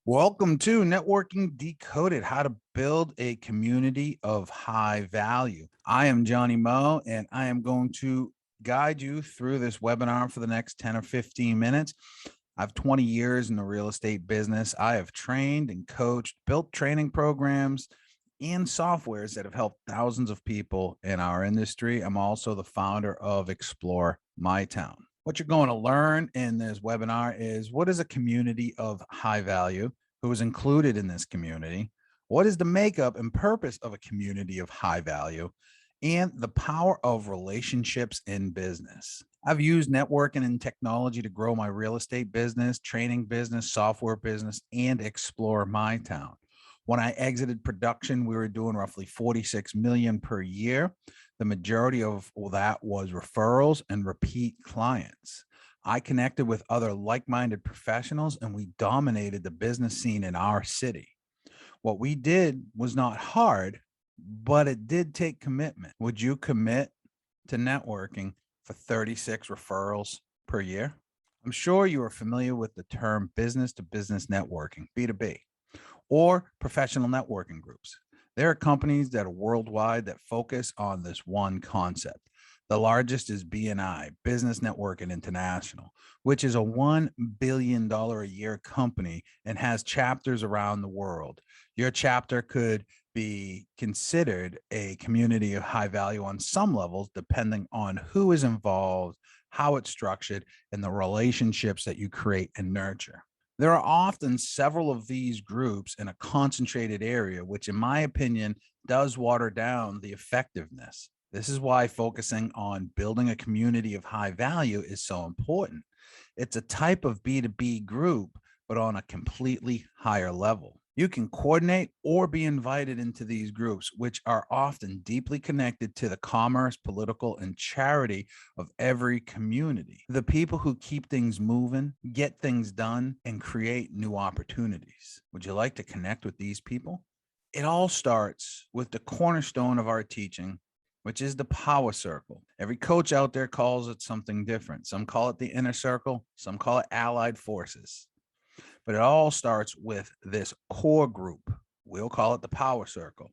Welcome to Networking Decoded, how to build a community of high value. I am Johnny Moe, and I am going to guide you through this webinar for the next 10 or 15 minutes. I have 20 years in the real estate business. I have trained and coached, built training programs and softwares that have helped thousands of people in our industry. I'm also the founder of Explore My Town. What you're going to learn in this webinar is what is a community of high value, who is included in this community, what is the makeup and purpose of a community of high value, and the power of relationships in business. I've used networking and technology to grow my real estate business, training business, software business, and Explore My Town. When I exited production, we were doing roughly 46 million per year. The majority of that was referrals and repeat clients. I connected with other like-minded professionals and we dominated the business scene in our city. What we did was not hard, but it did take commitment. Would you commit to networking for 36 referrals per year? I'm sure you are familiar with the term business to business networking, B2B, or professional networking groups. There are companies that are worldwide that focus on this one concept. The largest is BNI, Business Networking International, which is a $1 billion a year company and has chapters around the world. Your chapter could be considered a community of high value on some levels, depending on who is involved, how it's structured, and the relationships that you create and nurture. There are often several of these groups in a concentrated area, which in my opinion does water down the effectiveness. This is why focusing on building a community of high value is so important. It's a type of B2B group, but on a completely higher level. You can coordinate or be invited into these groups, which are often deeply connected to the commerce, political, and charity of every community. The people who keep things moving, get things done, and create new opportunities. Would you like to connect with these people? It all starts with the cornerstone of our teaching, which is the power circle. Every coach out there calls it something different. Some call it the inner circle, some call it allied forces. But it all starts with this core group. We'll call it the power circle.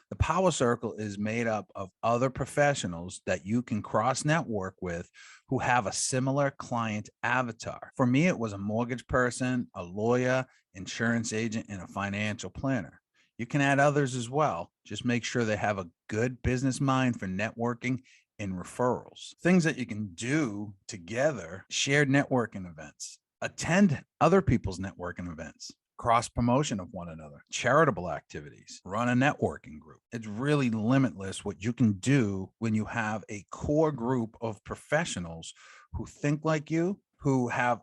The power circle is made up of other professionals that you can cross network with who have a similar client avatar. For me, it was a mortgage person, a lawyer, insurance agent, and a financial planner. You can add others as well. Just make sure they have a good business mind for networking and referrals. Things that you can do together: shared networking events, attend other people's networking events, cross promotion of one another, charitable activities, run a networking group. It's really limitless what you can do when you have a core group of professionals who think like you, who have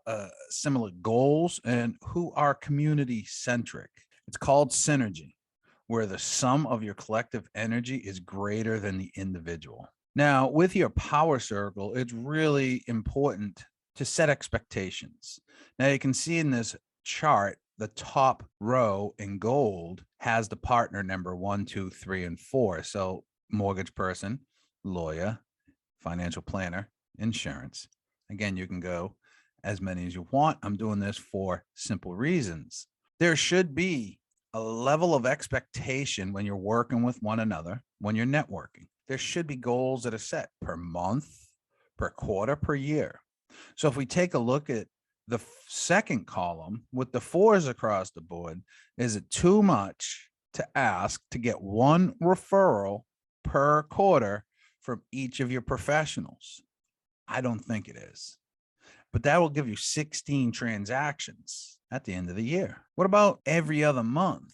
similar goals, and who are community centric. It's called synergy, where the sum of your collective energy is greater than the individual. Now, with your power circle, it's really important to set expectations. Now you can see in this chart, the top row in gold has the partner number 1, 2, 3, and 4. So mortgage person, lawyer, financial planner, insurance. Again, you can go as many as you want. I'm doing this for simple reasons. There should be a level of expectation when you're working with one another, when you're networking. There should be goals that are set per month, per quarter, per year. So if we take a look at the second column with the 4s across the board, is it too much to ask to get one referral per quarter from each of your professionals? I don't think it is, but that will give you 16 transactions at the end of the year. What about every other month?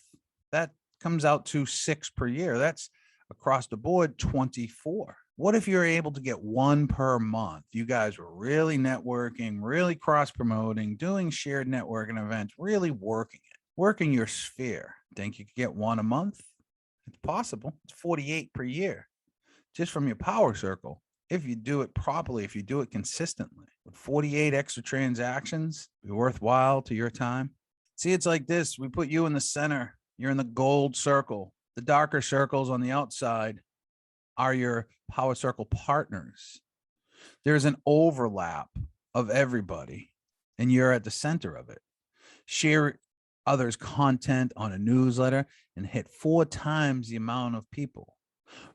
That comes out to 6 per year. That's across the board 24. What if you're able to get one per month? You guys were really networking, really cross-promoting, doing shared networking events, really working it, working your sphere. Think you could get one a month? It's possible. It's 48 per year, just from your power circle. If you do it properly, if you do it consistently, with 48 extra transactions, be worthwhile to your time. See, it's like this. We put you in the center. You're in the gold circle. The darker circles on the outside are your power circle partners. There's an overlap of everybody, and you're at the center of it. Share others' content on a newsletter and hit 4 times the amount of people.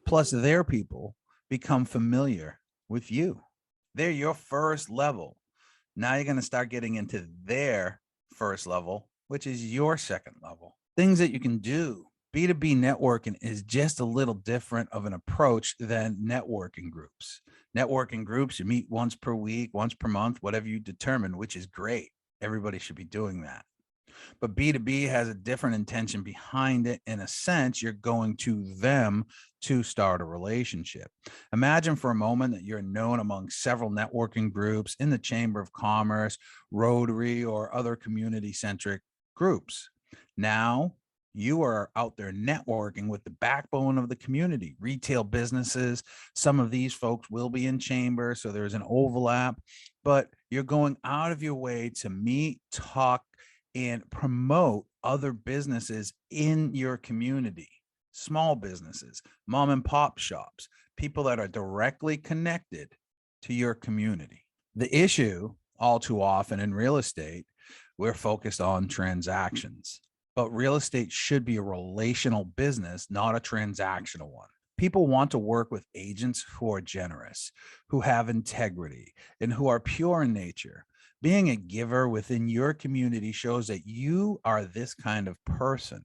Plus, their people become familiar with you. They're your first level. Now you're going to start getting into their first level, which is your second level. Things that you can do. B2B networking is just a little different of an approach than networking groups. Networking groups, you meet once per week, once per month, whatever you determine, which is great. Everybody should be doing that. But B2B has a different intention behind it. In a sense, you're going to them to start a relationship. Imagine for a moment that you're known among several networking groups in the Chamber of Commerce, Rotary, or other community centric groups. Now, you are out there networking with the backbone of the community, retail businesses. Some of these folks will be in chamber, so there's an overlap, but you're going out of your way to meet, talk, and promote other businesses in your community, small businesses, mom and pop shops, people that are directly connected to your community. The issue, all too often in real estate, we're focused on transactions, but real estate should be a relational business, not a transactional one. People want to work with agents who are generous, who have integrity, and who are pure in nature. Being a giver within your community shows that you are this kind of person.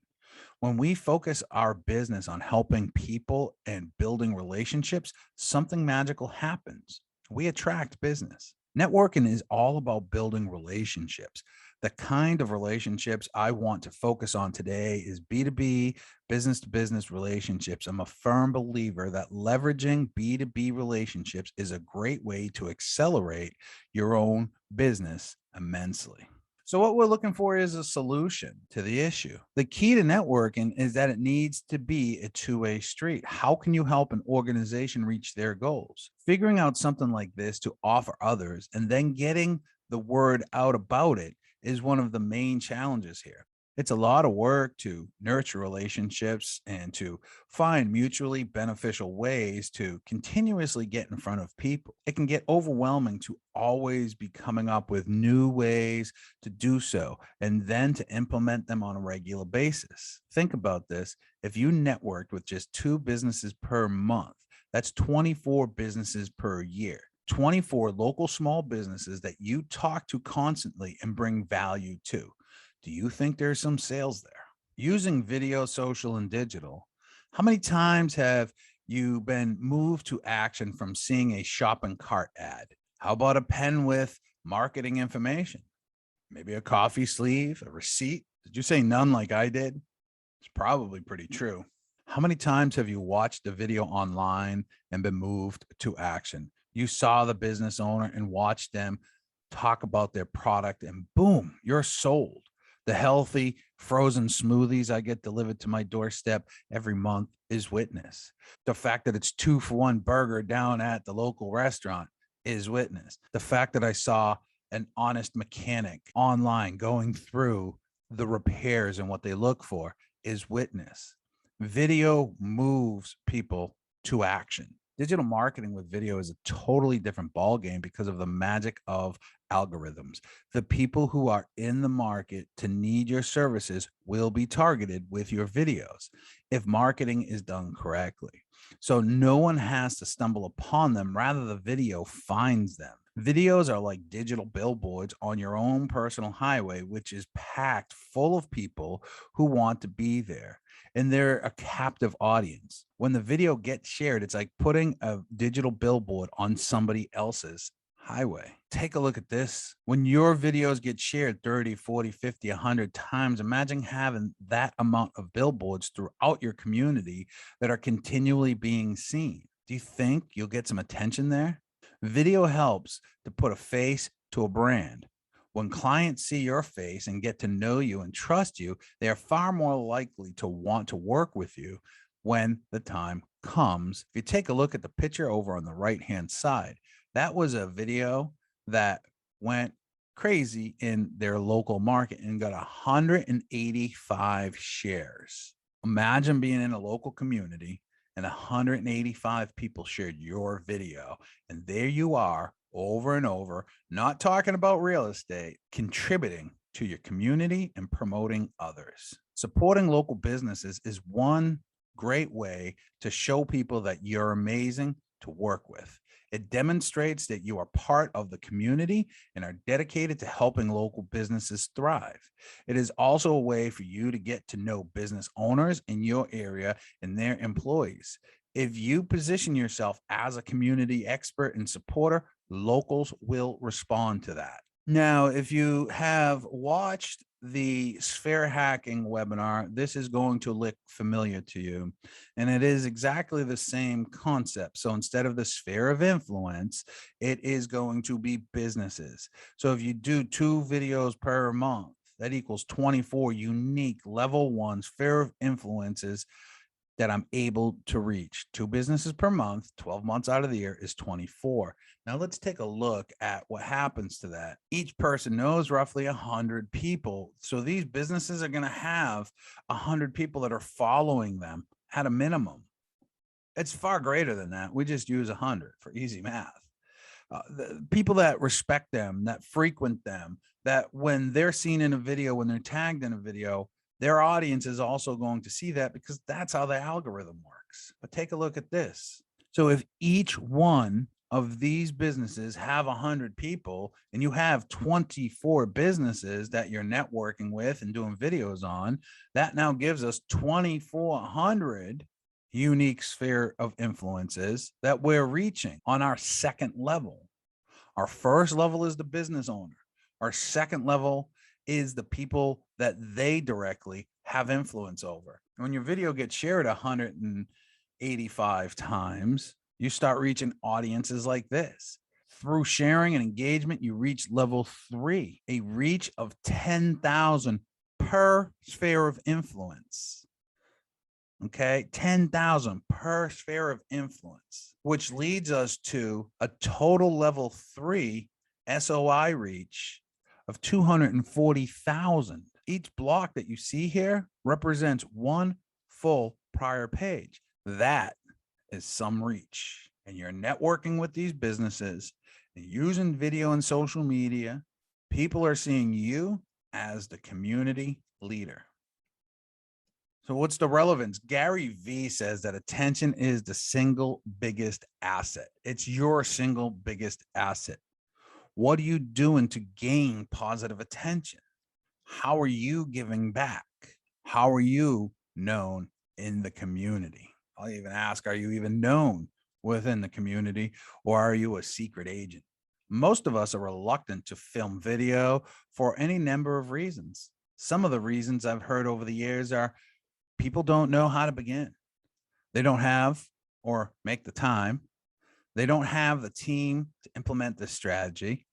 When we focus our business on helping people and building relationships, something magical happens. We attract business. Networking is all about building relationships. The kind of relationships I want to focus on today is B2B, business to business relationships. I'm a firm believer that leveraging B2B relationships is a great way to accelerate your own business immensely. So, what we're looking for is a solution to the issue. The key to networking is that it needs to be a two-way street. How can you help an organization reach their goals? Figuring out something like this to offer others and then getting the word out about it is one of the main challenges here. It's a lot of work to nurture relationships and to find mutually beneficial ways to continuously get in front of people. It can get overwhelming to always be coming up with new ways to do so and then to implement them on a regular basis. Think about this. If you networked with just 2 businesses per month, that's 24 businesses per year. 24 local small businesses that you talk to constantly and bring value to. Do you think there's some sales there? Using video, social, and digital, how many times have you been moved to action from seeing a shopping cart ad? How about a pen with marketing information? Maybe a coffee sleeve, a receipt? Did you say none like I did? It's probably pretty true. How many times have you watched a video online and been moved to action? You saw the business owner and watched them talk about their product, and boom, you're sold. The healthy frozen smoothies I get delivered to my doorstep every month is witness. The fact that it's 2-for-1 burger down at the local restaurant is witness. The fact that I saw an honest mechanic online going through the repairs and what they look for is witness. Video moves people to action. Digital marketing with video is a totally different ballgame because of the magic of algorithms. The people who are in the market to need your services will be targeted with your videos if marketing is done correctly. So no one has to stumble upon them, rather, the video finds them. Videos are like digital billboards on your own personal highway, which is packed full of people who want to be there. And they're a captive audience. When the video gets shared, it's like putting a digital billboard on somebody else's highway. Take a look at this. When your videos get shared 30, 40, 50, 100 times, imagine having that amount of billboards throughout your community that are continually being seen. Do you think you'll get some attention there? Video helps to put a face to a brand. When clients see your face and get to know you and trust you, they are far more likely to want to work with you when the time comes. If you take a look at the picture over on the right-hand side, that was a video that went crazy in their local market and got 185 shares. Imagine being in a local community and 185 people shared your video. And there you are over and over, not talking about real estate, contributing to your community and promoting others. Supporting local businesses is one great way to show people that you're amazing to work with. It demonstrates that you are part of the community and are dedicated to helping local businesses thrive. It is also a way for you to get to know business owners in your area and their employees. If you position yourself as a community expert and supporter, locals will respond to that. Now, if you have watched the sphere hacking webinar, this is going to look familiar to you. And it is exactly the same concept. So instead of the sphere of influence, it is going to be businesses. So if you do 2 videos per month, that equals 24 unique level 1 sphere of influences that I'm able to reach. 2 businesses per month, 12 months out of the year is 24. Now let's take a look at what happens to that. Each person knows roughly 100 people. So these businesses are going to have 100 people that are following them at a minimum. It's far greater than that. We just use 100 for easy math. The people that respect them, that frequent them, that when they're seen in a video, when they're tagged in a video, their audience is also going to see that because that's how the algorithm works. But take a look at this. So if each one of these businesses have 100 people and you have 24 businesses that you're networking with and doing videos on, that now gives us 2,400 unique sphere of influences that we're reaching on our second level. Our first level is the business owner. Our second level is the people that they directly have influence over. When your video gets shared 185 times, you start reaching audiences like this. Through sharing and engagement, you reach level 3, a reach of 10,000 per sphere of influence. Okay, 10,000 per sphere of influence, which leads us to a total level 3 SOI reach of 240,000. Each block that you see here represents one full prior page. That is some reach. And you're networking with these businesses and using video and social media. People are seeing you as the community leader. So what's the relevance? Gary Vee says that attention is the single biggest asset. It's your single biggest asset. What are you doing to gain positive attention? How are you giving back? How are you known in the community? I'll even ask, are you even known within the community, or are you a secret agent? Most of us are reluctant to film video for any number of reasons. Some of the reasons I've heard over the years are people don't know how to begin. They don't have or make the time. They don't have the team to implement this strategy.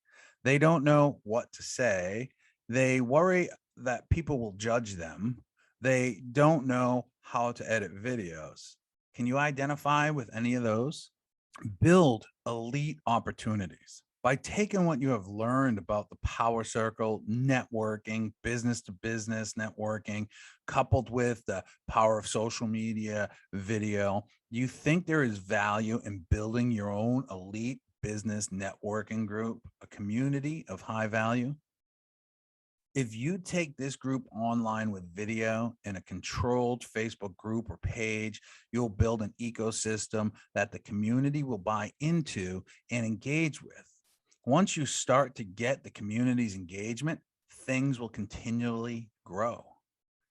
They don't know what to say. They worry that people will judge them. They don't know how to edit videos. Can you identify with any of those? Build elite opportunities by taking what you have learned about the power circle, networking, business to business networking, coupled with the power of social media, video. You think there is value in building your own elite business networking group, a community of high value? If you take this group online with video in a controlled Facebook group or page, you'll build an ecosystem that the community will buy into and engage with. Once you start to get the community's engagement, things will continually grow.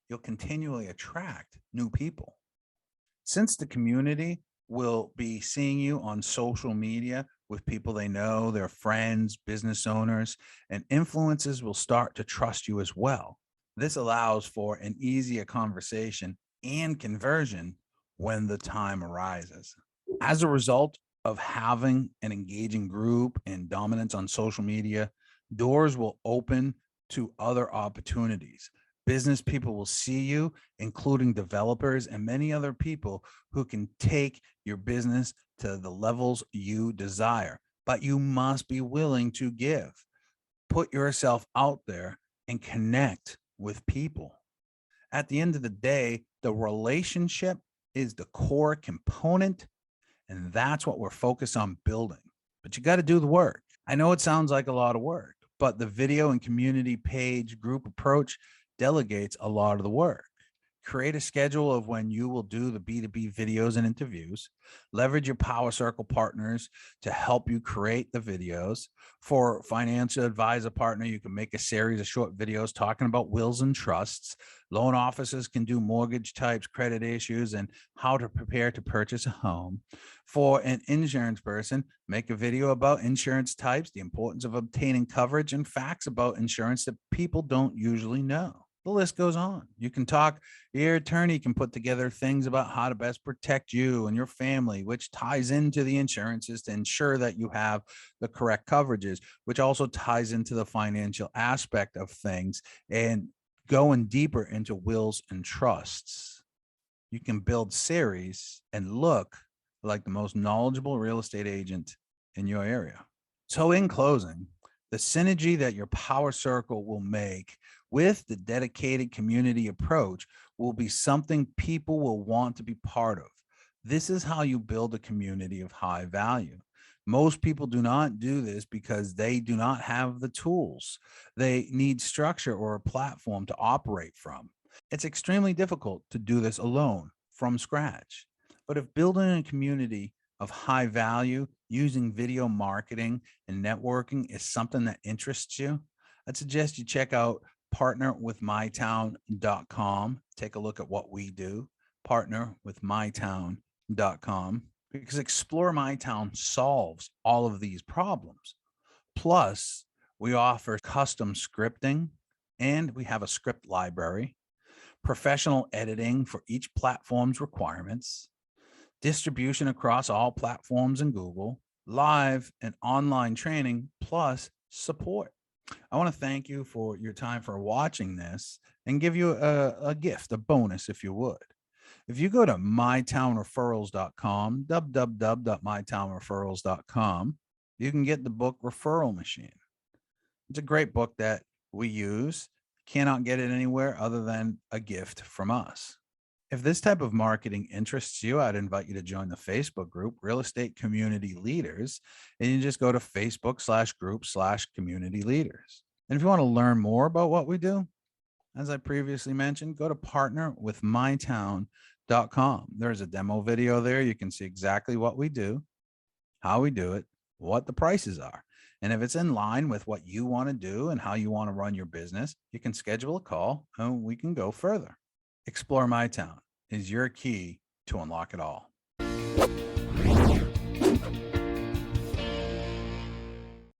You'll continually attract new people. Since the community will be seeing you on social media with people they know, their friends, business owners, and influencers will start to trust you as well. This allows for an easier conversation and conversion when the time arises. As a result of having an engaging group and dominance on social media, doors will open to other opportunities. Business people will see you, including developers and many other people who can take your business to the levels you desire. But you must be willing to give. Put yourself out there and connect with people. At the end of the day, the relationship is the core component, and that's what we're focused on building. But you got to do the work. I know it sounds like a lot of work, but the video and community page group approach delegates a lot of the work. Create a schedule of when you will do the B2B videos and interviews. Leverage your Power Circle partners to help you create the videos. For financial advisor partner, you can make a series of short videos talking about wills and trusts. Loan officers can do mortgage types, credit issues, and how to prepare to purchase a home. For an insurance person, make a video about insurance types, the importance of obtaining coverage, and facts about insurance that people don't usually know. The list goes on. You can talk, your attorney can put together things about how to best protect you and your family, which ties into the insurances to ensure that you have the correct coverages, which also ties into the financial aspect of things and going deeper into wills and trusts. You can build series and look like the most knowledgeable real estate agent in your area. So, in closing, the synergy that your Power Circle will make with the dedicated community approach will be something people will want to be part of. This is how you build a community of high value. Most people do not do this because they do not have the tools. They need structure or a platform to operate from. It's extremely difficult to do this alone from scratch. But if building a community of high value using video marketing and networking is something that interests you, I'd suggest you check out partnerwithmytown.com. Take a look at what we do, partnerwithmytown.com, because Explore My Town solves all of these problems. Plus, we offer custom scripting and we have a script library, professional editing for each platform's requirements, distribution across all platforms in Google, live and online training, plus support. I want to thank you for your time for watching this and give you a gift, a bonus, if you would. If you go to mytownreferrals.com, www.mytownreferrals.com, you can get the book Referral Machine. It's a great book that we use. Cannot get it anywhere other than a gift from us. If this type of marketing interests you, I'd invite you to join the Facebook group, Real Estate Community Leaders, and you just go to Facebook/group/community leaders. And if you want to learn more about what we do, as I previously mentioned, go to partnerwithmytown.com. There's a demo video there. You can see exactly what we do, how we do it, what the prices are. And if it's in line with what you want to do and how you want to run your business, you can schedule a call and we can go further. Explore My Town is your key to unlock it all.